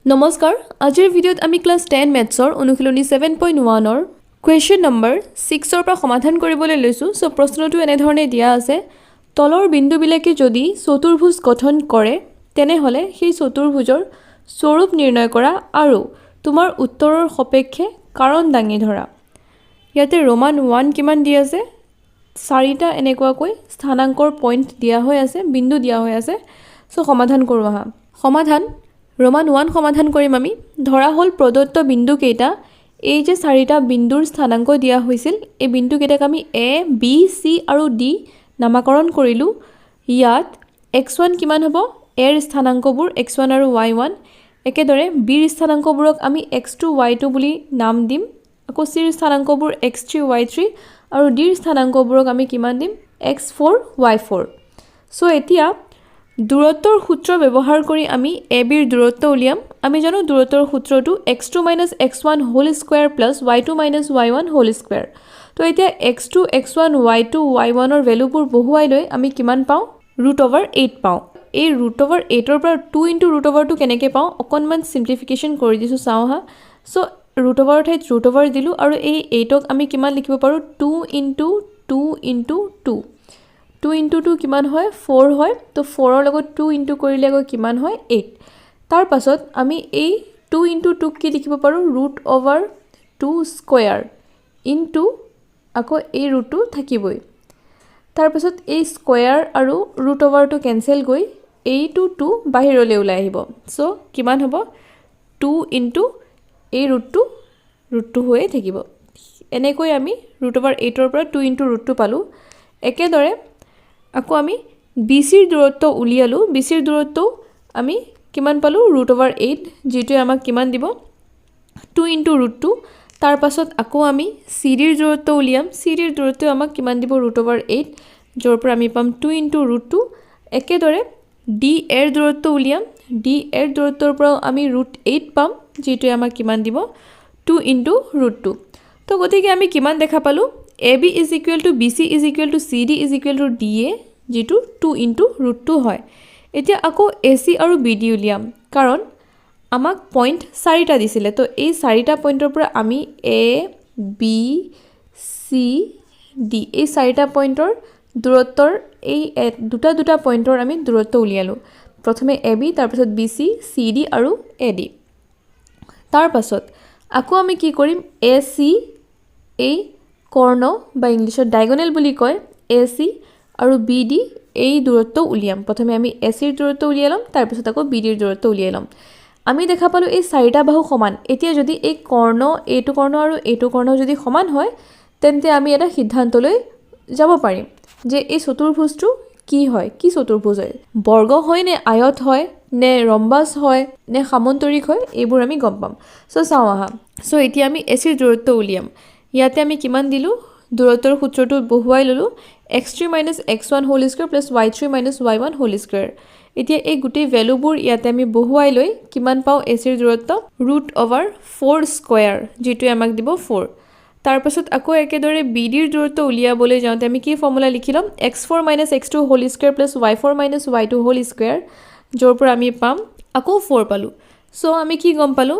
নমস্কাৰ আজিৰ ভিডিঅ'ত আমি ক্লাছ 10 মেথছৰ অনুশীলনী 7.1ৰ কুৱেশ্যন নম্বৰ 6ৰ পৰা সমাধান কৰিবলৈ লৈছোঁ সো প্ৰশ্নটো এনেধৰণে দিয়া আছে তলৰ বিন্দুবিলাকে যদি চতুৰ্ভুজ গঠন কৰে তেনেহলে সেই চতুৰ্ভুজৰ স্বৰূপ নিৰ্ণয় কৰা আৰু তোমাৰ উত্তৰৰ সপেক্ষে কাৰণ দাঙি ধৰা ইয়াতে ৰোমান 1 কিমান দিয়া আছে চাৰিটা এনেকুৱাকৈ স্থানাংকৰ পইণ্ট দিয়া হৈ আছে বিন্দু দিয়া হৈ আছে সো সমাধান কৰোঁ আহা সমাধান ৰোমান 1 সমাধান কৰিম আমি ধৰা হল প্ৰদত্ত বিন্দু কেইটা এই যে চাৰিটা বিন্দুৰ স্থানাংক দিয়া হৈছিল এই বিন্দু কেইটাক আমি a b c আৰু d নামকৰণ কৰিলো ইয়াত x1 কিমান হ'ব a ৰ স্থানাংকবোৰ x1 আৰু y1 একেদৰে b ৰ স্থানাংকবোৰক আমি x2 y2 বুলি নাম দিম আকৌ c ৰ স্থানাংকবোৰ x3 y3 আৰু d ৰ স্থানাংকবোৰক আমি কিমান দিম x4 y4 সো এতিয়া দূৰত্বৰ সূত্ৰ ব্যৱহাৰ কৰি আমি ab ৰ দূৰত্ব উলিয়াম আমি জানো দূৰত্বৰ সূত্ৰটো x2 - x1 whole square plus y2 - y1 whole square তো এতিয়া x2 x1 y2 y1 ৰ ভ্যালুবোৰ বহুৱাই লৈ আমি কিমান পাওঁ √8 পাওঁ এই √8 ৰ পৰা 2 * √2 কেনেকৈ পাওঁ অকনমান সিম্পলিফিকেশন কৰি দিছো চাও হা সো √8 ঠাইত √8 দিলো আৰু এই 8ক আমি কিমান লিখিব পাৰো 2 * 2 * 2 2 into 2 কিমান হয় 4 হয় তো 4 ৰ লগত 2 into কৰিলে গৈ কিমান হয় 8 তাৰ পাছত আমি এই 2 into 2 কি লিখিব পাৰো √2 স্কয়াৰ ইনটু আকৌ এই √2 থাকিবই তাৰ পাছত এই স্কয়াৰ আৰু √2 কেনসেল গৈ এইটো 2 বাহিৰলৈ ওলাই আহিব সো কিমান হ'ব 2 into এই √2 হৈয়ে থাকিব এনেকৈ আমি √8 ৰ পৰা 2 into √2 পালো একেদৰে আকৌ আমি BC ৰ দূৰত্ব উলিয়ালো BC ৰ দূৰত্ব আমি কিমান পালো √8 যেটো আমাক কিমান দিব 2 into √2 তাৰ পাছত আকৌ আমি CD ৰ দূৰত্ব উলিয়াম CD ৰ দূৰত্ব আমাক কিমান দিব √8 যৰ পৰা আমি পাম 2 into √2 একেদৰে D এৰ দূৰত্ব উলিয়াম D এৰ দূৰত্বৰ পৰা আমি √8 পাম যেটো আমাক কিমান দিব 2 into √2 তো গতিকে আমি কিমান দেখা পালো AB = BC = CD = DA যেটো 2 into √2 হয় এতিয়া আকৌ AC আৰু BD উলিয়াম কাৰণ আমাক পইণ্ট চাৰিটা দিছিলে তো এই চাৰিটা পইণ্টৰ পৰা আমি A B C D এই চাৰিটা পইণ্টৰ দূৰত্বৰ এই দুটা পইণ্টৰ আমি দূৰত্ব উলিয়ালো প্ৰথমে AB তাৰ পাছত BC CD আৰু AD তাৰ পাছত আকৌ আমি কি কৰিম AC এই কৰ্ণ বা ইংলিছত ডায়াগোনাল বুলি কয় AC আৰু BD এই দূৰত্ব উলিয়াম প্ৰথমে আমি AC ৰ দূৰত্ব উলিয়ালাম তাৰ পিছত আকৌ BD ৰ দূৰত্ব উলিয়ালাম আমি দেখা পালো এই চাৰিটা বাহু সমান এতিয়া যদি এই কৰ্ণ এইটো কৰ্ণ আৰু এইটো কৰ্ণ যদি সমান হয় তেন্তে আমি এটা সিদ্ধান্তলৈ যাব পাৰিম যে এই চতুৰ্ভুজটো কি হয় কি চতুৰ্ভুজ হয় বৰ্গ হয় নে আয়ত হয় নে ৰম্বাস হয় নে সামন্তৰিক হয় এইবোৰ আমি গম পাম সো চাও আহা সো এতিয়া আমি AC ৰ দূৰত্ব উলিয়াম ইয়াতে আমি কিমান দিলো দূৰত্বৰ সূত্ৰটো বহুৱাই ললো x3 - x1 whole square plus y3 - y1 whole square এতিয়া এই গুটেই ভ্যালুবোৰ ইয়াতে আমি বহুৱাই লৈ কিমান পাও AC ৰ দূৰত্ব √4 স্কয়াৰ যেটো আমাক দিব 4 তাৰ পাছত আকৌ একেদৰে BD ৰ দূৰত্ব উলিয়াবলৈ যাওঁতে আমি কি ফৰ্মুলা লিখিলাম x4 - x2 whole square plus y4 - y2 whole square যৰ পৰা আমি পাম আকৌ 4 পালো সো আমি কি গম পালো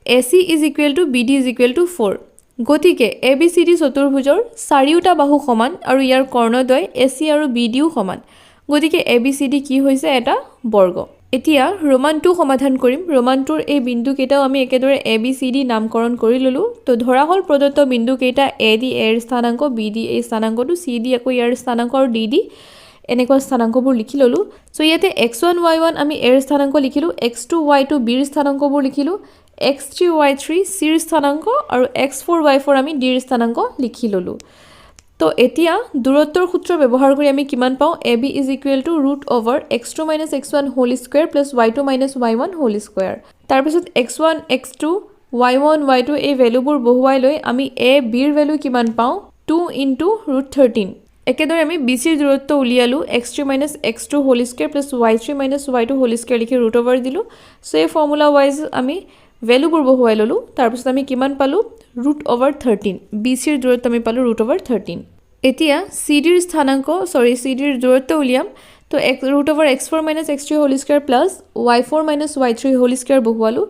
AC = BD = 4 গতিকে ABCD চতুৰ্ভুজৰ চাৰিওটা বাহু সমান আৰু ইয়াৰ কৰ্ণদ্বয় AC আৰু BDও সমান গতিকে ABCD কি হৈছে এটা বৰ্গ এতিয়া ৰোমান 2 সমাধান কৰিম ৰোমান 2ৰ এই বিন্দু কেইটাও আমি একেদৰে ABCD নামকৰণ কৰি ললো তো ধৰা হল প্ৰদত্ত বিন্দু কেইটা AD এৰ স্থানাংক BD এই স্থানাংকটো CD আকৌ ইয়াৰ স্থানাংক আৰু DD এনেকুৱা স্থানাংকবোৰ লিখি ললো সো ইয়াতে x1 y1 আমি এৰ স্থানাংক লিখিলো x2 y2 b ৰ স্থানাংকবোৰ লিখিলো x3 y3 c ৰ স্থানাংক আৰু x4 y4 আমি d ৰ স্থানাংক লিখি ললো তো এতিয়া দূৰত্বৰ সূত্ৰ ব্যৱহাৰ কৰি আমি কিমান পাও AB = √x2 - x1 whole square plus y2 - y1 whole square তাৰ পিছত x1 x2 y1 y2 এই ভ্যালুবোৰ বহুৱাই লৈ আমি a b ৰ ভ্যালু কিমান পাও 2 into √13 একেদৰে আমি BC ৰ দূৰত্ব উলিয়ালো x3 - x2 whole square plus y3 - y2 whole square লিখি √over দিলো সো এই ফৰ্মুলা ওয়াইজ আমি ভ্যালুবোৰ বহুৱাই ললো তাৰ পিছত আমি কিমান পালো √13 BC ৰ দূৰত্ব আমি পালো √13 এতিয়া CD ৰ স্থানাংক CD ৰ দূৰত্ব উলিয়াম তো x√(x4 - x3) whole square plus y4 - y3 whole square বহুৱালোঁ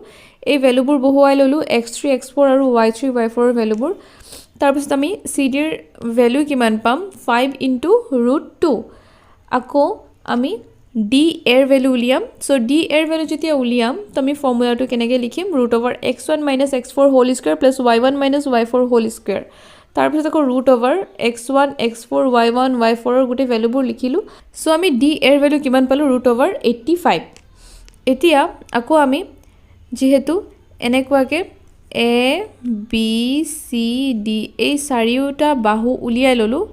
এই ভ্যালুবোৰ বহুৱাই ললোঁ x3 x4 আৰু y3 y4 ৰ ভ্যালুবোৰ তাৰপিছত আমি cd ৰ ভ্যালু কিমান পাম 5 * √2 আকৌ আমি d এৰ ভ্যালু উলিয়াম সো d এৰ ভ্যালু যেতিয়া উলিয়াম তো আমি ফৰ্মুলাটো কেনেকৈ লিখিম √(x1 - x4) whole square plus y1 - y4 whole square তাৰপিছত আকৌ √(x1 x4 y1 y4 ৰ গোটেই ভ্যালুবোৰ লিখিলোঁ সো আমি d এৰ ভ্যালু কিমান পালো √85 এতিয়া আকৌ আমি যেহেতু এনেকুৱাকে a b c d এই চাৰিওটা বাহু উলিয়াই ললোঁ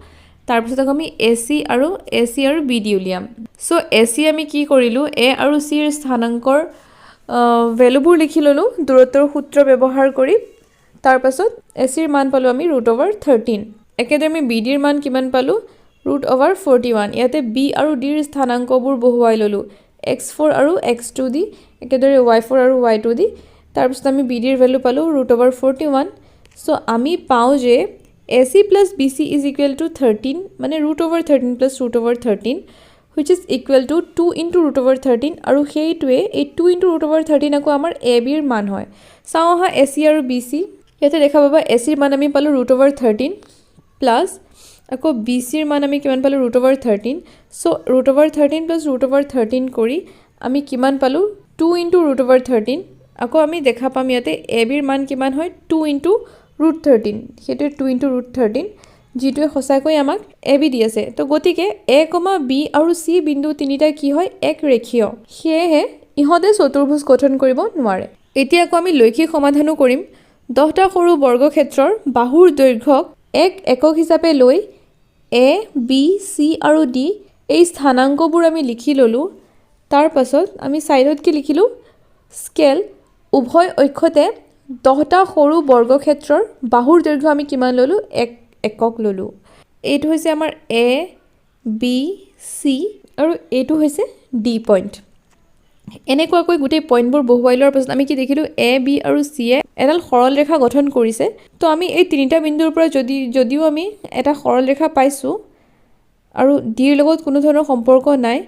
তাৰপিছত আকৌ আমি ac আৰু bd উলিয়াম সো ac আমি কি কৰিলো a আৰু c ৰ স্থানাংকৰ ভ্যালুবোৰ লিখি ললোঁ দূৰত্বৰ সূত্ৰ ব্যৱহাৰ কৰি তাৰপিছত ac ৰ মান পালো আমি √13 একেদৰে আমি bd ৰ মান কিমান পালো √41 ইয়াতে b আৰু d ৰ স্থানাংকবোৰ বহুৱাই ললোঁ x4 আৰু x2 দি একেদৰে y4 আৰু y2 দি তাৰপিছত আমি bd ৰ ভ্যালু পালো √41 সো আমি পাও যে ac plus bc is equal to 13 মানে √13 plus √13 which is equal to 2 into √13 আৰু সেইটোৱে এই 2 into √13 আকৌ আমাৰ ab ৰ মান হয় চাও হা ac আৰু bc ইয়াতে দেখা পাবা ac ৰ মান আমি পালো √13 প্লাস আকৌ bc ৰ মান আমি কিমান পালো √13 সো √13 plus √13 কৰি আমি কিমান পালো 2 into √13 আকৌ আমি দেখা পাম ইয়াতে ab ৰ মান কিমান হয় 2 into √13 হেতু 2 into √13 যেটোৱে হসাকৈ আমাক ab দি আছে তো গতিকে a, b আৰু c বিন্দু তিনিটা কি হয় এক ৰেখীয় হেহে ইহতে চতুৰ্ভুজ গঠন কৰিব নোৱাৰে এতিয়া আকৌ আমি লৈখিক সমাধানো কৰিম 10টা সৰু বৰ্গক্ষেত্ৰৰ বাহুৰ দৈৰ্ঘ্যক এক একক হিচাপে লৈ a b c আৰু d এই স্থানাংকবোৰ আমি লিখি ললো তাৰ পাছত আমি সাইডত কি লিখিলো স্কেল উভয় অক্ষতে 10টা সৰু বৰ্গক্ষেত্ৰৰ বাহুৰ দৈৰ্ঘ্য আমি কিমান ললো এক একক ললো এইটো হৈছে আমাৰ a b c আৰু এইটো হৈছে d পইণ্ট এনেকুৱাকৈ গোটেই পইণ্টবোৰ বহুৱাই লোৱাৰ পাছত আমি কি দেখিলো a b আৰু c এ এডাল সৰল ৰেখা গঠন কৰিছে তো আমি এই তিনিটা বিন্দুৰ পৰা যদিও আমি এটা সৰল ৰেখা পাইছো আৰু d ৰ লগত কোনো ধৰণৰ সম্পৰ্ক নাই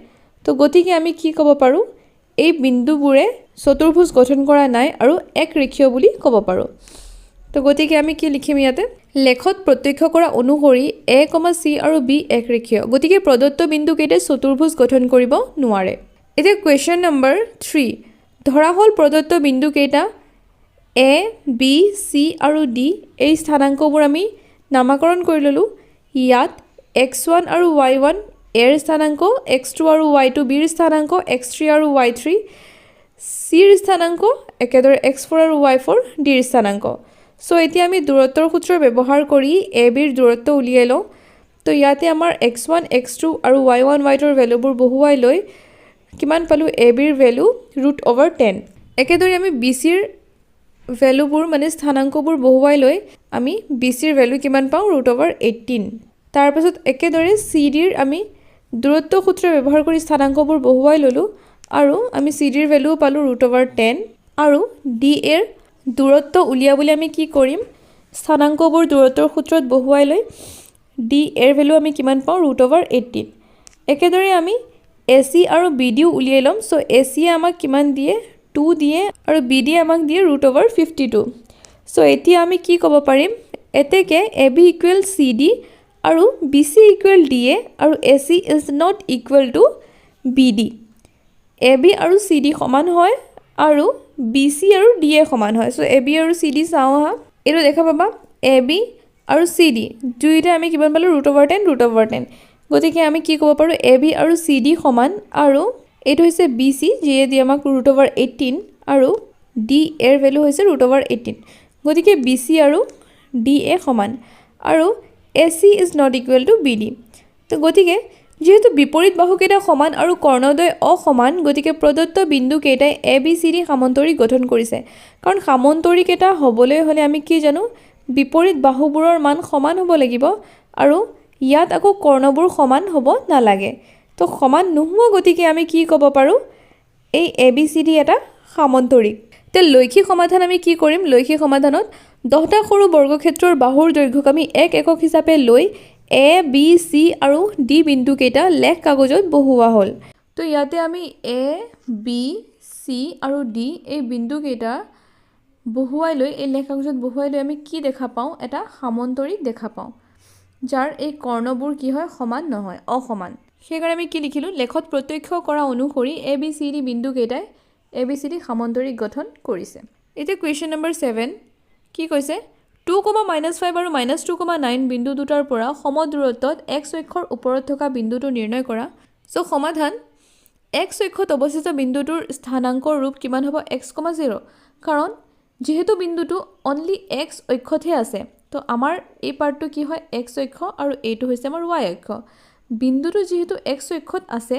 তো গতিকে আমি কি ক'ব পাৰো এই বিন্দুবোৰে চতুৰ্ভুজ গঠন কৰা নাই আৰু এক ৰেখীয় বুলি ক'ব পাৰো তো গতিকে আমি কি লিখিম ইয়াতে লেখত প্ৰত্যক্ষ কৰা অনুসৰি a, c আৰু b এক ৰেখীয় গতিকে প্ৰদত্ত বিন্দু কেইটা চতুৰ্ভুজ গঠন কৰিব নোৱাৰে এতিয়া কোৱেশ্চন নম্বৰ 3 ধৰা হল প্ৰদত্ত বিন্দু কেইটা a b c আৰু d এই স্থানাংকবোৰ আমি নামকৰণ কৰি ললো ইয়াত x1 আৰু y1 এৰ স্থানাংক x2 আৰু y2 b ৰ স্থানাংক x3 আৰু y3 c ৰ স্থানাংক একেদৰে x4 আৰু y4 d ৰ স্থানাংক সো এতিয়া আমি দূৰত্বৰ সূত্ৰ ব্যৱহাৰ কৰি ab ৰ দূৰত্ব উলিয়াই লওঁ তো ইয়াতে আমাৰ x1 x2 আৰু y1 y2 ৰ ভ্যালুবোৰ বহুৱাই লৈ কিমান পালো ab ৰ ভ্যালু √10 একেদৰে আমি bc ৰ ভ্যালুবোৰ মানে স্থানাংকবোৰ বহুৱাই লৈ আমি bc ৰ ভ্যালু কিমান পাওঁ √18 তাৰ পাছত একেদৰে cd ৰ আমি দূৰত্ব সূত্ৰ ব্যৱহাৰ কৰি স্থানাংকবোৰ বহুৱাই ললো আৰু আমি cd ৰ ভ্যালু পালো √10 আৰু d এৰ দূৰত্ব উলিয়াবলৈ আমি কি কৰিম স্থানাংকবোৰ দূৰত্বৰ সূত্ৰত বহুৱাই লৈ d এৰ ভ্যালু আমি কিমান পাওঁ √18 একেদৰে আমি ac আৰু bd উলিয়াই লম সো ac আমাক কিমান দিয়ে 2 দিয়ে আৰু bd আমাক দিয়ে √52 সো এতিয়া আমি কি ক'ব পাৰিম এতেকে ab = cd আৰু bc = da আৰু ac is not equal to bd ab আৰু cd সমান হয় আৰু bc আৰু da সমান হয় সো ab আৰু cd চাও হা এটো দেখা পাবা ab আৰু cd দুইটা আমি কিমান পালো √10 গতিকে আমি কি ক'ব পাৰো ab আৰু cd সমান আৰু এটো হৈছে bc যিয়ে দি আমাক √18 আৰু d এৰ ভ্যালু হৈছে √18 গতিকে bc আৰু da সমান আৰু ac is not equal to bd তো গতিকে যেহেতু বিপৰীত বাহুকেইটা সমান আৰু কৰ্ণদ্বয় অসমান গতিকে প্ৰদত্ত বিন্দু কেইটাই abcd সমান্তৰিক গঠন কৰিছে কাৰণ সমান্তৰিক এটা হ'বলৈ হলে আমি কি জানো বিপৰীত বাহুবোৰৰ মান সমান হ'ব লাগিব আৰু ইয়াত আকৌ কৰ্ণবোৰ সমান হ'ব নালাগে তো সমান নোহোৱা গতিকে আমি কি ক'ব পাৰো এই abcd এটা সমান্তৰিক তে লৈখিক সমাধান আমি কি কৰিম লৈখিক সমাধানত 10টা সৰু বৰ্গক্ষেত্ৰৰ বাহুৰ দৈৰ্ঘ্যক আমি এক একক হিচাপে লৈ এ বি চি আৰু ডি বিন্দুকেইটা লেখ কাগজত বহুওৱা হ'ল। তো ইয়াতে আমি এ বি চি আৰু ডি এই বিন্দুকেইটা বহুৱাই লৈ এই লেখ কাগজত বহুৱাই লৈ আমি কি দেখা পাওঁ? এটা সামন্তৰিক দেখা পাওঁ, যাৰ এই কৰ্ণবোৰ কি হয়? সমান নহয়, অসমান। সেইকাৰণে আমি কি লিখিলোঁ? লেখত প্ৰত্যক্ষ কৰা অনুসৰি A B C D বিন্দুকেইটাই A B C D সামন্তৰিক গঠন কৰিছে। এতিয়া কুৱেশ্যন নম্বৰ 7 কি কৈছে? 2, -5 আৰু -2,9 বিন্দু দুটাৰ পৰা সম দূৰত্বত x অক্ষৰ ওপৰত থকা বিন্দুটো নিৰ্ণয় কৰা। চ' সমাধান, x অক্ষত অৱস্থিত বিন্দুটোৰ স্থানাংকৰ ৰূপ কিমান হ'ব? x, 0। কাৰণ যিহেতু বিন্দুটো অনলি x অক্ষতহে আছে, তো আমাৰ এই পাৰ্টটো কি হয়? x অক্ষ আৰু এইটো হৈছে আমাৰ y অক্ষ। বিন্দুটো যিহেতু x অক্ষত আছে,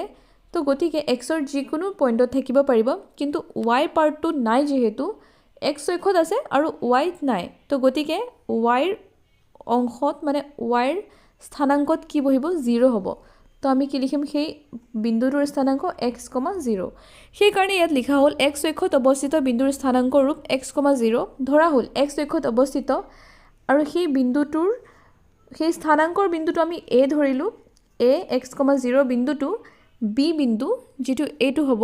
তো গতিকে xৰ যিকোনো পইণ্টত থাকিব পাৰিব, কিন্তু y পাৰ্টটো নাই যিহেতু x অক্ষত আছে আৰু y নাই, তো গতিকে yৰ অংশত মানে yৰ স্থানাংকত কি বহিব? 0 হ'ব। তো আমি কি লিখিম? সেই বিন্দুটোৰ স্থানাংক x, 0। সেইকাৰণে ইয়াত লিখা হ'ল x অক্ষত অৱস্থিত বিন্দুৰ স্থানাংকৰ ৰূপ x, 0 ধৰা হ'ল x অক্ষত অৱস্থিত আৰু সেই বিন্দুটোৰ সেই স্থানাংকৰ বিন্দুটো আমি a ধৰিলোঁ, a x, 0 বিন্দুটো b বিন্দু যিটো এইটো হ'ব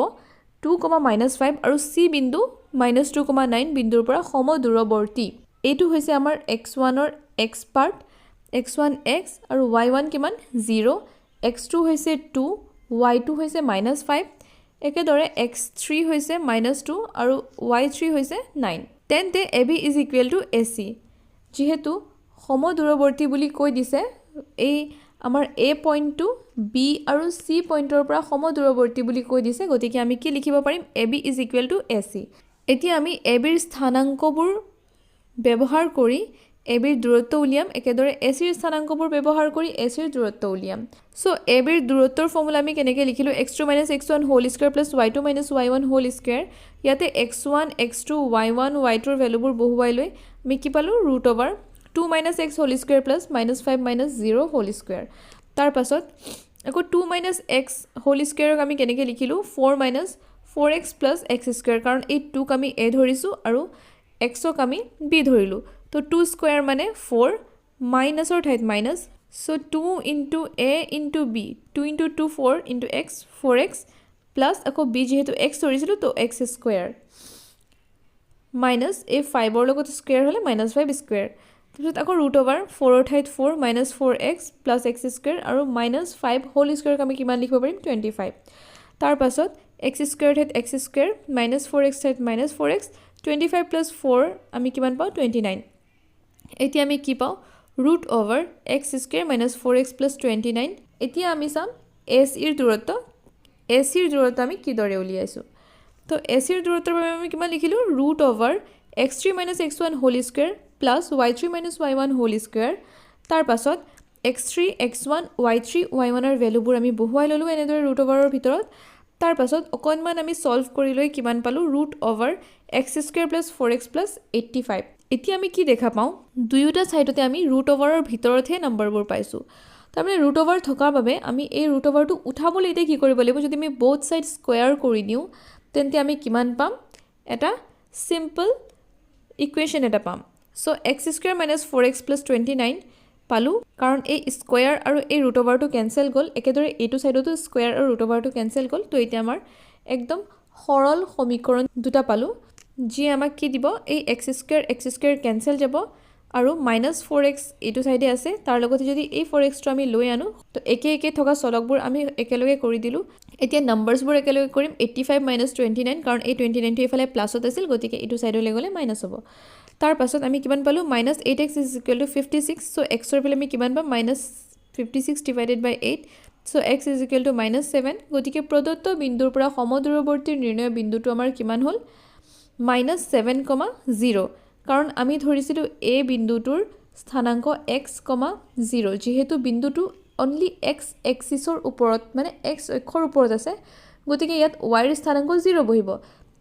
2, -5 আৰু c বিন্দু -2,9 বিন্দুৰ পৰা সম দূৰৱৰ্তী। এইটো হৈছে আমাৰ x1ৰ x পাৰ্ট, x1 x আৰু y1 কিমান? 0, x2 হৈছে 2, y2 হৈছে -5, একেদৰে x3 হৈছে -2 আৰু y3 হৈছে 9। তেন্তে AB is equal two AC। যিহেতু সম দূৰৱৰ্তী বুলি কৈ দিছে, এই আমাৰ A পইণ্টটো B আৰু C পইণ্টৰ পৰা সম দূৰৱৰ্তী বুলি কৈ দিছে, গতিকে আমি কি লিখিব পাৰিম? AB is equal two AC। এতিয়া আমি ABৰ স্থানাংকবোৰ ব্যৱহাৰ কৰি ABৰ দূৰত্ব উলিয়াম, একেদৰে ACৰ স্থানাংকবোৰ ব্যৱহাৰ কৰি ACৰ দূৰত্ব উলিয়াম। চ' ABৰ দূৰত্বৰ ফৰ্মুলা আমি কেনেকৈ লিখিলোঁ? x2 - x1 whole square plus y2 - y1 whole square. ইয়াতে x1, x2, y1, y2ৰ ভেলুবোৰ বহুৱাই লৈ আমি কি পালোঁ? √2 - x whole square plus -5 - 0 whole square. তাৰ পাছত আকৌ 2 - x হোল স্কুৱেৰক আমি কেনেকৈ লিখিলোঁ? 4 - 4x প্লাছ x স্কুৱেৰ, কাৰণ এই 2ক আমি a ধৰিছোঁ আৰু xক আমি b ধৰিলোঁ। তো 2 স্কুৱেৰ মানে 4, মাইনাছৰ ঠাইত minus, so' 2 into a into b, 2 into 2 4 into x 4x plus আকৌ b যিহেতু x ধৰিছিলোঁ তো x স্কুৱেৰ মাইনাছ এই 5ৰ লগত স্কুৱেৰ হ'লে -5 স্কুৱেৰ। তাৰপিছত আকৌ √4ৰ ঠাইত 4 -4x প্লাছ x স্কুৱেৰ আৰু -5 হোল স্কুৱেৰক আমি কিমান লিখিব পাৰিম? 25। তাৰ পাছত x স্কুৱেৰ ঠাইত x স্কুৱেৰ, -4x ঠাইত -4x, 25 প্লাছ 4 আমি কিমান পাওঁ? 29। এতিয়া আমি কি পাওঁ? √x square -4x plus 29। এতিয়া আমি চাম ACৰ দূৰত্ব। ACৰ দূৰত্ব আমি কিদৰে উলিয়াইছোঁ? তো ACৰ দূৰত্বৰ বাবে আমি কিমান লিখিলোঁ? √x3 - x1 whole square plus y3 - y1 whole square. তাৰ পাছত x3, x1, y3, y1ৰ ভেলুবোৰ আমি বহুৱাই ল'লোঁ এনেদৰে √ৰ ভিতৰত। তাৰ পাছত অকণমান আমি ছল্ভ কৰি লৈ কিমান পালোঁ? √x square plus 4x plus 85। এতিয়া আমি কি দেখা পাওঁ? দুয়োটা ছাইডতে আমি √ৰ ভিতৰতহে নম্বৰবোৰ পাইছোঁ। তাৰমানে √, থকাৰ বাবে আমি এই √টো উঠাবলৈ এতিয়া কি কৰিব লাগিব? যদি আমি both side স্কুৱেৰ কৰি দিওঁ, তেন্তে আমি কিমান পাম? এটা চিম্পল ইকুৱেশ্যন এটা পাম। চ' x স্কুৱেৰ -4x প্লাছ 29 পালোঁ, কাৰণ এই স্কুৱেৰ আৰু এই √টো কেঞ্চেল গ'ল। একেদৰে এইটো ছাইডতো স্কুৱেৰ আৰু √টো কেঞ্চেল গ'ল। তো এতিয়া আমাৰ একদম সৰল সমীকৰণ দুটা পালোঁ, যিয়ে আমাক কি দিব? এই x স্কুৱেৰ কেঞ্চেল যাব আৰু -4x এইটো ছাইডে আছে, তাৰ লগতে যদি এই 4xটো আমি লৈ আনো, তো একে একে থকা চলকবোৰ আমি একেলগে কৰি দিলোঁ। এতিয়া নম্বৰছবোৰ একেলগে কৰিম। 85 - 29, কাৰণ এই 29টো এইফালে প্লাছত আছিল, গতিকে এইটো ছাইডলৈ গ'লে মাইনাছ হ'ব। তাৰ পাছত আমি কিমান পালোঁ? -8x is equal to 56। So' xৰ ফালে আমি কিমান পাম? -56 divided by 8। So' x is equal to -7। গতিকে প্ৰদত্ত বিন্দুৰ পৰা সমদূৰৱৰ্তী নিৰ্ণয় বিন্দুটো আমাৰ কিমান হ'ল? -7, 0। কাৰণ আমি ধৰিছিলোঁ a বিন্দুটোৰ স্থানাংক x, 0। যিহেতু বিন্দুটো অনলি x এক্সিছৰ ওপৰত মানে x অক্ষৰ ওপৰত আছে, গতিকে ইয়াত yৰ স্থানাংক 0 বহিব।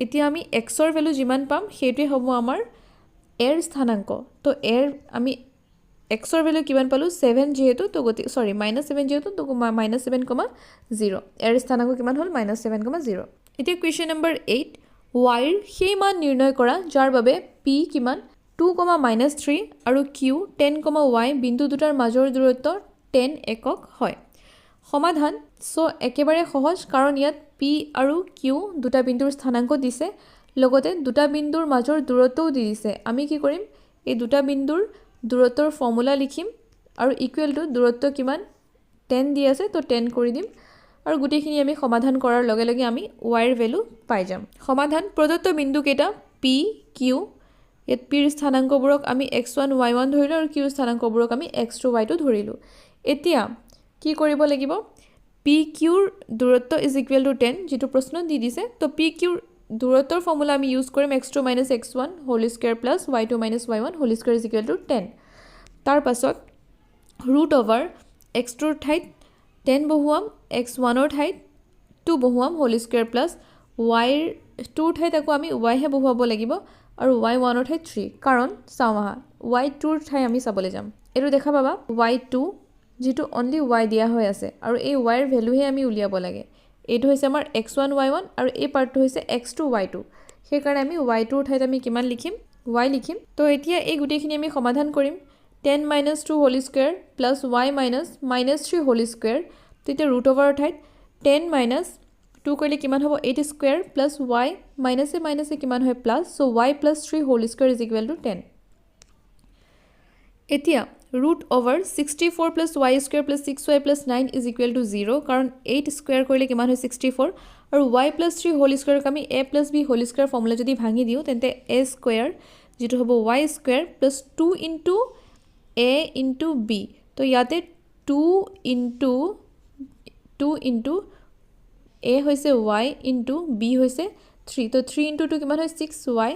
এতিয়া আমি xৰ ভেলু যিমান পাম সেইটোৱে হ'ব আমাৰ aৰ স্থানাংক। তো aৰ আমি xৰ ভেলু কিমান পালোঁ? 7 যিহেতু, তো গতিকে -7 যিহেতু, তো -7, 0। aৰ স্থানাংক কিমান হ'ল? -7, 0। এতিয়া কুৱেশ্যন নম্বৰ 8, yৰ সেই মান নিৰ্ণয় কৰা যাৰ বাবে p কিমান? 2, -3 আৰু q 10, y বিন্দু দুটাৰ মাজৰ দূৰত্ব 10 একক হয় সমাধান সো একেবাৰে সহজ কাৰণ ইয়াত p আৰু q দুটা বিন্দুৰ স্থানাংক দিছে লগতে দুটা বিন্দুৰ মাজৰ দূৰত্বও দি দিছে আমি কি কৰিম এই দুটা বিন্দুৰ দূৰত্বৰ ফৰ্মুলা লিখিম আৰু ইকুৱেল টু দূৰত্ব কিমান 10 দি আছে তো 10 কৰি দিম আৰু গুটেখিনি আমি সমাধান কৰাৰ লগে লগে আমি y ৰ ভ্যালু পাই যাম সমাধান প্ৰদত্ত বিন্দু কেটা p q ইয়াত p ৰ স্থানাংকবোৰক আমি x1 y1 ধৰিলো আৰু q ৰ স্থানাংকবোৰক আমি x2 y2 ধৰিলো এতিয়া কি কৰিব লাগিব p q ৰ দূৰত্ব ইজ ইকুৱেল টু 10 যেটো প্ৰশ্ন দি দিছে তো p q ৰ দূৰত্বৰ ফৰ্মুলা আমি ইউজ কৰিম x2 x1 whole square plus y2 y1 whole square is equal to 10 তাৰ পাছত ৰুট ওভাৰ x2 ৰ ঠাইত 10 বহুৱাম x1 ৰ ঠাইত 2 বহুৱাম হোল স্কয়াৰ প্লাস y ৰ 2 ৰ ঠাইত আকৌ আমি y হে বহুৱাব লাগিব আৰু y1 ৰ ঠাইত 3 কাৰণ চাও আহা y2 ৰ ঠাই আমি চাবলৈ যাম এটো দেখা পাবা y2 যেটো অনলি y দিয়া হৈ আছে আৰু এই y ৰ ভ্যালু হে আমি উলিয়াব লাগে এটো হৈছে আমাৰ x1 y1 আৰু এই পাৰ্টটো হৈছে x2 y2 সেই কাৰণে আমি y2 ৰ ঠাইত আমি কিমান লিখিম y লিখিম তো এতিয়া এই গুটেখিনি আমি সমাধান কৰিম 10 - 2 whole square plus y - 3 whole square তেতিয়া ৰুট ওভাৰৰ ঠাইত 10 - 2 কৰিলে কিমান হ'ব 8 স্কয়াৰ প্লাস y - কিমান হয় plus so y + 3 whole square is equal to 10 এতিয়া root over 64 + y square + 6y + 9 is equal to 0 কাৰণ 8 স্কয়াৰ কৰিলে কিমান হয় 64 আৰু y + 3 হোল স্কয়াৰক আমি a + b whole square formula যদি ভাঙি দিও তেন্তে a স্কয়াৰ যেটো হ'ব y স্কয়াৰ + 2 * a * b তো ইয়াতে 2 * a হৈছে y * b হৈছে 3 তো 3 * 2 কিমান হয় 6y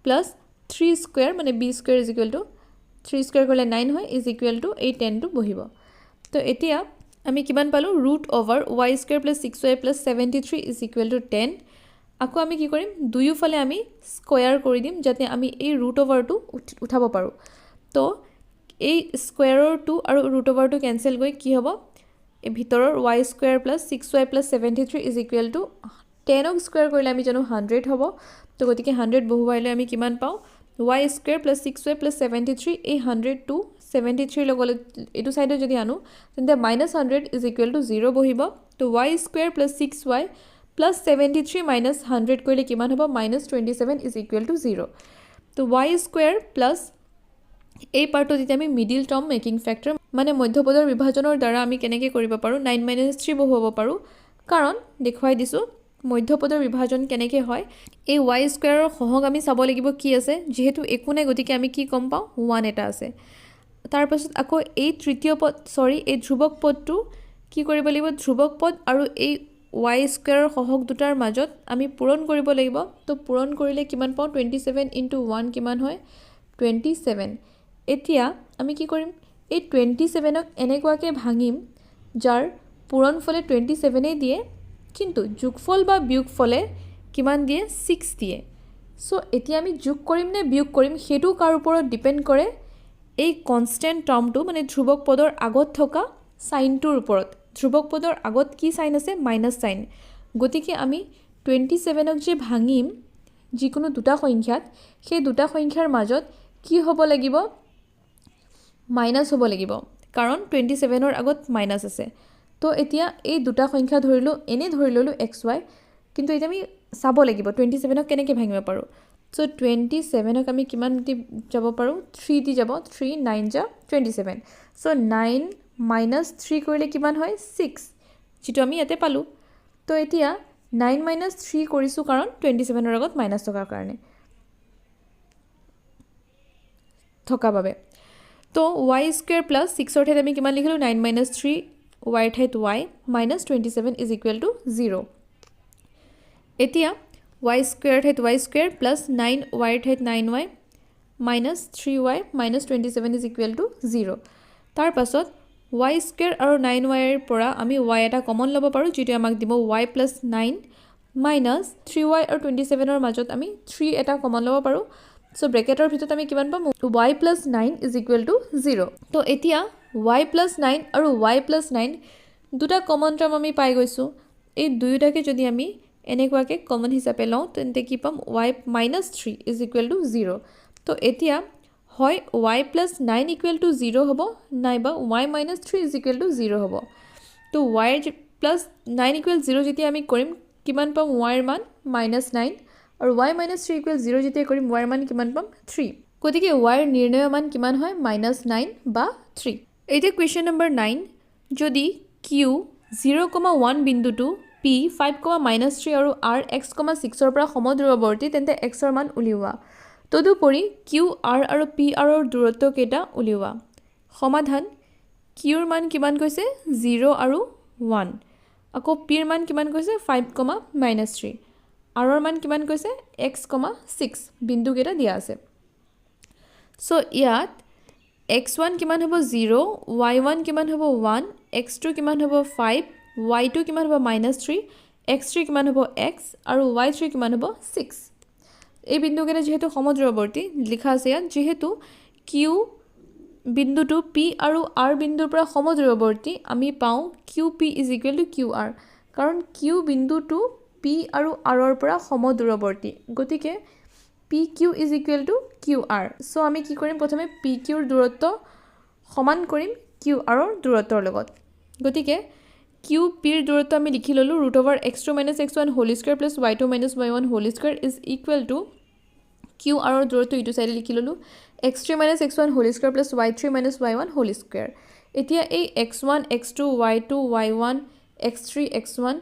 + 3 স্কয়াৰ মানে b square is equal two 3 square কৰিলে 9 হয় ইজ ইকুৱেল টু এই 10 টো বহিব তো এতিয়া আমি কিমান পালো root over y square + 6y + 73 is equal to 10 আকৌ আমি কি কৰিম দুয়োফালে আমি স্কয়াৰ কৰি দিম যাতে আমি এই ৰুট ওভাৰটো উঠাব পাৰো তো এই স্কয়াৰৰ 2 আৰু ৰুট ওভাৰটো কেনসেল গৈ কি হ'ব এই ভিতৰৰ y square + 6y + 73 is equal to 10 ক স্কয়াৰ কৰিলে আমি জানো 100 হ'ব তো গতিকে 100 বহুৱাইলে আমি কিমান পাও y স্কয়াৰ + 6y + 73 এই 100 টো 73 লগলে এটো সাইডে যদি আনো তেন্তে -100 ইজ ইকুৱেল টু 0 বহিব তো y স্কয়াৰ + 6y + 73 - 100 কৰিলে কিমান হ'ব -27 ইজ ইকুৱেল টু 0 তো y স্কয়াৰ প্লাস এই পাৰ্টটো যেতিয়া আমি মিডল টাৰ্ম মেকিং ফ্যাক্টৰ মানে মধ্যপদৰ বিভাজনৰ দ্বাৰা আমি কেনেকৈ কৰিব পাৰো 9 - 3 বহুৱাব পাৰো কাৰণ দেখুৱাই দিছো মধ্যপদৰ বিভাজন কেনেকৈ হয় এই y স্কয়াৰৰ সহগ আমি চাব লাগিব কি আছে যেহেতু একো নাই গতিকে আমি কি কম পাও 1 এটা আছে তাৰ পাছত আকৌ এই তৃতীয় পদ এই ধ্ৰুবক পদটো কি কৰিব লাগিব ধ্ৰুবক পদ আৰু এই y স্কয়াৰৰ সহগ দুটাৰ মাজত আমি পূৰণ কৰিব লাগিব তো পূৰণ কৰিলে কিমান পাও 27 * 1 কিমান হয় 27 এতিয়া আমি কি কৰিম এই 27ক এনেকুৱাকে ভাঙিম যাৰ পূৰণফলে 27 এ দিয়ে কিন্তু যোগফল বা বিয়োগফলে কিমান দিয়ে 6 দিয়ে সো এতিয়া আমি যোগ কৰিম নে বিয়োগ কৰিম হেতু কাৰ ওপৰত ডিপেন্ড কৰে এই কনস্ট্যান্ট টাৰ্মটো মানে ধ্ৰুবক পদৰ আগত থকা সাইনটোৰ ওপৰত ধ্ৰুবক পদৰ আগত কি সাইন আছে মাইনাস সাইন গতিকে আমি 27ক যে ভাঙিম যিকোনো দুটা সংখ্যাত সেই দুটা সংখ্যাৰ মাজত কি হ'ব লাগিব মাইনাস হ'ব লাগিব কাৰণ 27ৰ আগত মাইনাস আছে তো এতিয়া এই দুটা সংখ্যা ধৰিলো এনে ধৰি ললো xy কিন্তু এটা আমি চাব লাগিব 27ক কেনেকৈ ভাঙিব পাৰো সো 27ক আমি কিমান দি যাব পাৰো 3 দি যাব 3 9 যা 27 সো 9 - 3 কৰিলে কিমান হয় 6 যেটো আমি ইয়াতে পালো তো এতিয়া 9 - 3 কৰিছো কাৰণ 27ৰ আগত মাইনাস থকাৰ কাৰণে থকা বাবে তো y স্কয়াৰ প্লাস 6 ৰ ঠাইত আমি কিমান লিখিলো 9 - 3 y ৰ ঠাইত y -27 ইজ ইকুৱেল টু 0 এতিয়া y স্কয়াৰ ঠাইত y স্কয়াৰ প্লাস 9y ৰ ঠাইত 9y -3y -27 is equal to 0 তাৰ পাছত y স্কয়াৰ আৰু 9y ৰ পৰা আমি y এটা কমন ল'ব পাৰো যেটো আমাক দিব y + 9 -3y আৰু 27 ৰ মাজত আমি 3 এটা কমন ল'ব পাৰো সো ব্ৰেকেটৰ ভিতৰত আমি কিমান পাম y + 9 ইজ ইকুৱেল টু 0 তো এতিয়া y + 9 আৰু y + 9 দুটা কমন টাৰ্ম আমি পাই গৈছো এই দুয়োটাকে যদি আমি এনেকুৱাকে কমন হিচাপে লওঁ তেন্তে কি পাম y - 3 ইজ ইকুৱেল টু 0 তো এতিয়া হয় y প্লাছ 9 ইকুৱেল টু 0 হ'ব নাইবা y minus 3 is equal to 0 হ'ব তো y প্লাছ 9 ইকুৱেল 0 যেতিয়া আমি কৰিম কিমান পাম y ৰ মান -9 আৰু y মাইনাছ 3 ইকুৱেল 0 যেতিয়া কৰিম y ৰ মান কিমান পাম 3 গতিকে y ৰ নিৰ্ণয় মান কিমান হয় -9 বা 3 এতিয়া কুৱেশ্যন নম্বৰ 9 যদি q 0,1 বিন্দুটো p 5,-3 আৰু r x, 6 ৰ পৰা সমদূৰৱৰ্তী তেন্তে x ৰ মান উলিওৱা তদুপৰি q r আৰু p r ৰ দূৰত্ব কেইটা উলিওৱা সমাধান q ৰ মান কিমান কৈছে 0 আৰু 1 আকৌ p ৰ মান কিমান কৈছে 5,-3 r ৰ মান কিমান কৈছে x, 6 বিন্দু কেইটা দিয়া আছে সো ইয়াত x1 কিমান হ'ব 0 y1 কিমান হ'ব 1 x2 কিমান হ'ব 5 y2 কিমান হ'ব -3 x3 কিমান হ'ব x আৰু y3 কিমান হ'ব 6 এই বিন্দু কেইটা যেহেতু সমদূৰৱৰ্তী লিখা আছে ইয়াত যেহেতু q বিন্দুটো p আৰু r বিন্দুৰ পৰা সমদূৰৱৰ্তী আমি পাওঁ qp = qr কাৰণ q বিন্দুটো p আৰু r ৰ পৰা সমদূৰৱৰ্তী গতিকে pq = qr সো আমি কি কৰিম প্ৰথমে pq ৰ দূৰত্ব সমান কৰিম qr ৰ দূৰত্বৰ লগত গতিকে qp ৰ দূৰত্ব আমি লিখি ললো √(x2 - x1) whole square + y2 - y1 whole square is equal to qr ৰ দূৰত্ব ইটো সাইডে লিখি ললো x3 - x1 whole square + y3 - y1 whole square এতিয়া এই x1 x2 y2 y1 x3 x1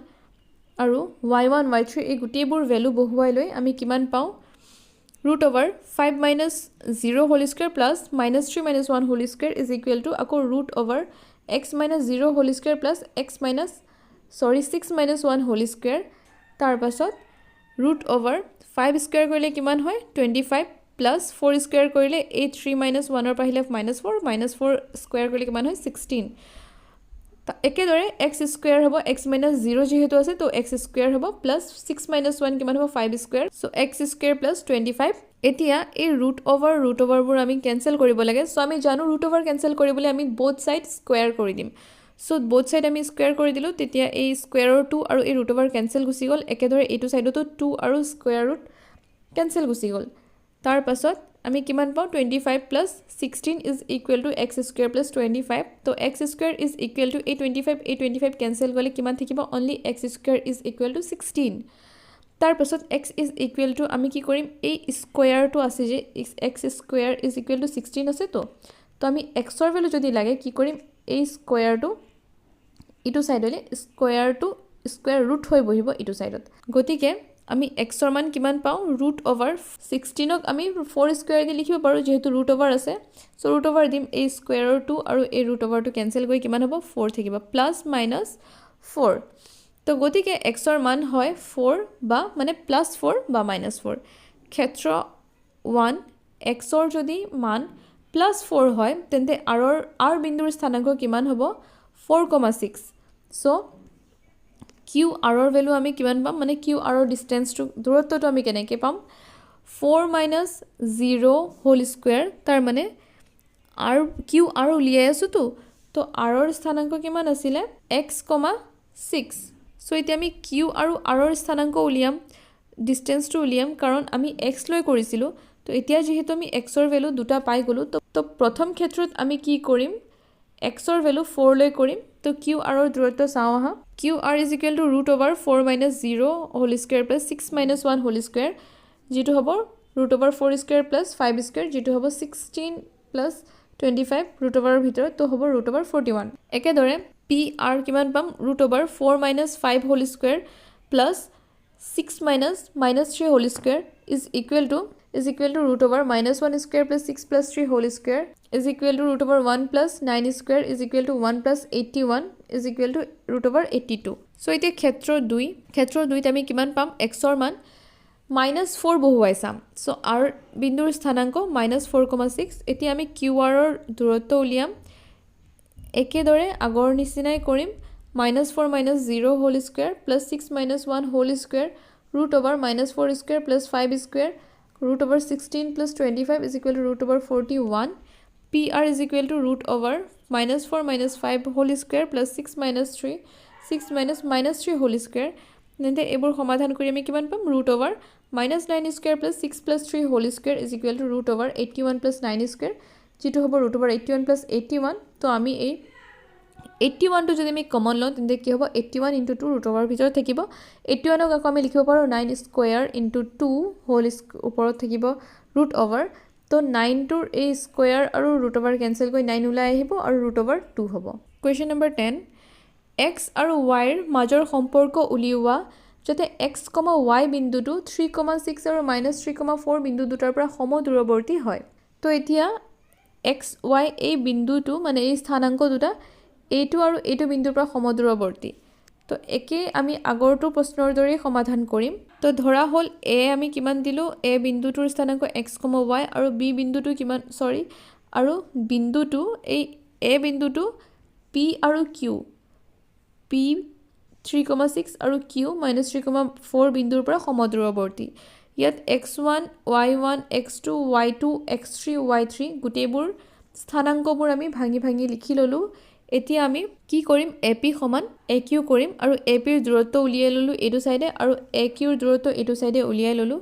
আৰু y1 y3 এই গুটেইবোৰ ভ্যালু বহুৱাই লৈ আমি কিমান পাওঁ √5 - 0 whole square + -3 - 1 whole square is equal to আকৌ √x - 0 whole square + 6 - 1 whole square তাৰ পাছত √5 স্কয়াৰ কৰিলে কিমান হয় 25 + 4 স্কয়াৰ কৰিলে এই 3 - 1 ৰ পৰা আহিলে -4 -4 স্কয়াৰ কৰিলে কিমান হয় 16 একেদৰে x স্কয়াৰ হ'ব x - 0 যেহেতু আছে তো x স্কয়াৰ হ'ব +6 - 1 কিমান হ'ব 5 স্কয়াৰ সো x স্কয়াৰ + 25 এতিয়া এই √over বোৰ আমি কেনসেল কৰিব লাগে সো আমি জানো √over কেনসেল কৰিবলৈ আমি both side স্কয়াৰ কৰি দিম সো both side আমি স্কয়াৰ কৰি দিলো তেতিয়া এই স্কয়াৰৰ 2 আৰু এই √over কেনসেল গুচি গ'ল একেদৰে এইটো সাইডতো 2 আৰু স্কয়াৰ ৰুট কেনসেল গুচি গ'ল তাৰ পাছত আমি কিমান পাওঁ 25 + 16 is equal two x square + 25 তো x square is equal two এই 25 কেনসেল গলে কিমান থাকিব only x square is equal two 16 তাৰ পাছত x ইজ ইকুৱেল টু আমি কি কৰিম এই স্কয়াৰটো আছে যে x square is equal two 16 আছে তো আমি x ৰ ভ্যালু যদি লাগে কি কৰিম এই স্কয়াৰটো ইটো সাইডলে স্কয়াৰটো স্কয়াৰ ৰুট হৈ বহিব ইটো সাইডত গতিকে আমি x ৰ মান কিমান পাওঁ √16 ক আমি 4 স্কয়াৰ দি লিখিব পাৰো যেহেতু √over আছে সো √over দিম এই স্কয়াৰৰ 2 আৰু এই √over কেনসেল কৰি কিমান হ'ব 4 থাকিব +-4 তো গতিকে x ৰ মান হয় 4 বা মানে +4 বা -4 ক্ষেত্ৰ 1 x ৰ যদি মান +4 হয় তেন্তে r বিন্দুৰ স্থানাংক কিমান হ'ব 4,6 সো qr ৰ ভ্যালু আমি কিমান পাম মানে qr ৰ ডিসটেন্সটো দূৰত্বটো আমি কেনেকৈ পাম 4 - 0 হোল স্কয়াৰ তাৰ মানে qr উলিয়াই আছো তো r ৰ স্থানাংক কিমান আছিল x, 6 সো এতিয়া আমি q আৰু r ৰ স্থানাংক উলিয়াম ডিসটেন্সটো উলিয়াম কাৰণ আমি x লৈ কৰিছিলো তো এতিয়া যেহেতু আমি x ৰ ভ্যালু দুটা পাই গলো তো প্ৰথম ক্ষেত্ৰত আমি কি কৰিম x ৰ ভ্যালু 4 লৈ কৰিম তো qr ৰ দূৰত্ব চাও আহা qr = √4 - 0 whole square + 6 - 1 whole square যেটো হ'ব √4 স্কয়াৰ + 5 স্কয়াৰ যেটো হ'ব 16 + 25 √over ৰ ভিতৰত তো হ'ব √41 একেদৰে pr কিমান পাম √4 - 5 whole square + 6 - -3 whole square is equal to √1 square + 6 + 3 whole square is equal to √1 + 9 square is equal to 1 + 81 is equal to √82 so এতিয়া ক্ষেত্ৰ 2 ক্ষেত্ৰ 2 ত আমি কিমান পাম x ৰ মান -4 বহুৱাই চাম so r বিন্দুৰ স্থানাংক -4,6 এতিয়া আমি qr ৰ দূৰত্ব উলিয়াম একেদৰে আগৰ নিচিনাই কৰিম -4 - 0 whole square + 6 - 1 whole square √4 square + 5 square √16 + 25 is equal to √41 pr is equal to √over -4 - 5 whole square plus 6 - 3 6 - -3 whole square তেন্তে এইবোৰ সমাধান কৰি আমি কিমান পাম √over -9 square plus 6 plus 3 whole square is equal to root over 81 plus 9 square, যিটো হ'ব root over 81 plus 81। তো আমি এই 81টো যদি আমি কমন লওঁ তেন্তে কি হ'ব 81 ইনটু 2 ৰুট অভাৰ ভিতৰত থাকিব। 81ক আকৌ আমি লিখিব পাৰোঁ 9 স্কোয়াৰ ইনটু 2 হোল ওপৰত থাকিব ৰুট অভাৰ। তো 9টোৰ এই স্কোয়াৰ আৰু ৰুট অভাৰ কেঞ্চেল কৰি 9 ওলাই আহিব আৰু ৰুট অভাৰ 2 হ'ব। কুৱেশ্যন নম্বৰ 10, এক্স আৰু ৱাইৰ মাজৰ সম্পৰ্ক উলিওৱা যাতে এক্স, ৱাই বিন্দুটো 3,6 আৰু -3,4 বিন্দু দুটাৰ পৰা সমদূৰৱৰ্তী হয়। তো এতিয়া এক্স ৱাই এই বিন্দুটো মানে এই স্থানাংক দুটা এইটো আৰু এইটো বিন্দুৰ পৰা সমদূৰৱৰ্তী। তো একে আমি আগৰটো প্ৰশ্নৰ দৰেই সমাধান কৰিম। তো ধৰা হ'ল এ আমি কিমান দিলোঁ, এ বিন্দুটোৰ স্থানাংক এক্স, ৱাই আৰু বি বিন্দুটো কিমান আৰু বিন্দুটো এই এ বিন্দুটো পি আৰু কিউ, পি 3,6 আৰু কিউ -3,4 বিন্দুৰ পৰা সমদূৰৱৰ্তী। ইয়াত x1, y1, x2, y2, x3, y3 গোটেইবোৰ স্থানাংকবোৰ আমি ভাঙি ভাঙি লিখি ল'লোঁ। এতিয়া আমি কি কৰিম, এ পি সমান এ কিউ কৰিম আৰু এ পিৰ দূৰত্ব উলিয়াই ল'লোঁ এইটো চাইডে আৰু এ কিউৰ দূৰত্ব এইটো চাইডে উলিয়াই ল'লোঁ।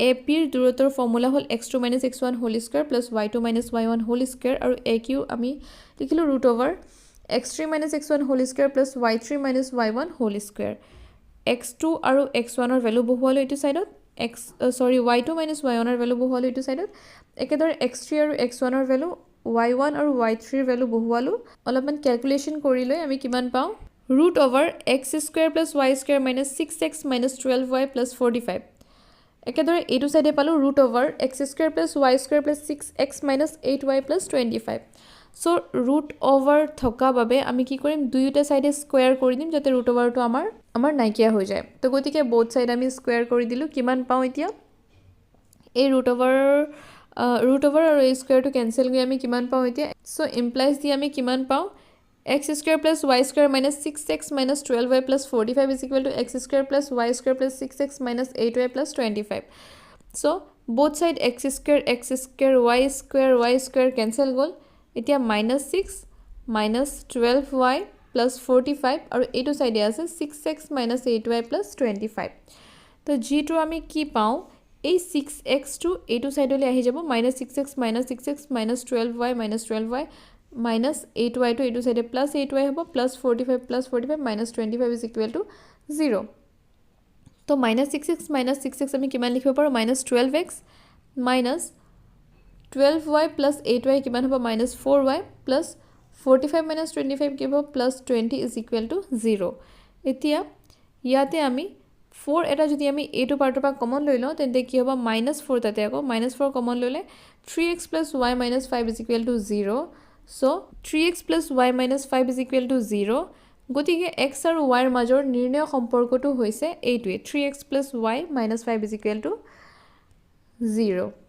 এ পিৰ দূৰত্বৰ ফৰ্মুলা হ'ল x2 - x1 whole square plus y2 - y1 whole square আৰু এ কিউ আমি লিখিলোঁ root over x3 - x1 whole square plus y3 - y1 whole square. x2 আৰু x1ৰ ভেলু বহুৱালোঁ এইটো চাইডত, y2 - y1ৰ ভেলু বহুৱালোঁ এইটো চাইডত। একেদৰে x3 আৰু x1ৰ ভেলু, y1 আৰু y3ৰ ভেলু বহুৱালোঁ। অলপমান কেলকুলেশ্যন কৰি লৈ আমি কিমান পাওঁ, root over x square plus y square -6x - 12y plus 45। একেদৰে এইটো চাইডে পালোঁ root over x square plus y square plus 6x - 8y plus 25। চ' ৰুট অভাৰ থকা বাবে আমি কি কৰিম, দুয়োটা চাইডে স্কোয়াৰ কৰি দিম যাতে ৰুট অভাৰটো আমাৰ নাইকিয়া হৈ যায়। তো গতিকে বোথ চাইড আমি স্কোয়াৰ কৰি দিলোঁ। কিমান পাওঁ এতিয়া, এই ৰুট অভাৰ আৰু এই স্কোয়াৰটো কেঞ্চেল কৰি আমি কিমান পাওঁ এতিয়া, চ' ইমপ্লাইজ দি আমি কিমান পাওঁ, x square plus y square -6x - 12y plus 45 is equal two x square plus y square plus 6x - 8y plus 25। So' both side x square y square cancel গ'ল। এতিয়া -6 - 12y প্লাছ 45 আৰু এইটো চাইডে আছে 6x - 8y plus 25। তো যিটো আমি কি পাওঁ, এই 6xটো এইটো চাইডলৈ আহি যাব, -6x - 12y -8yটো এইটো চাইডে প্লাছ 8y হ'ব, plus 45 plus 45 -25 is equal to 0। তো -6x আমি কিমান লিখিব পাৰোঁ, -12x -12y প্লাছ 8y কিমান হ'ব, -4y প্লাছ 45 - 25 কি হ'ব, প্লাছ 20 ইজ ইকুৱেল টু 0। এতিয়া ইয়াতে আমি 4 এটা যদি আমি এইটো পাৰ্টৰ পৰা কমন লৈ লওঁ তেন্তে কি হ'ব, -4 তাতে আকৌ -4 কমন ল'লে 3x plus y - 5 is equal to 0। So' 3x plus y - 5 is equal to 0। গতিকে x আৰু yৰ মাজৰ নিৰ্ণয় সম্পৰ্কটো হৈছে এইটোৱে, 3x plus y - 5 is equal to 0।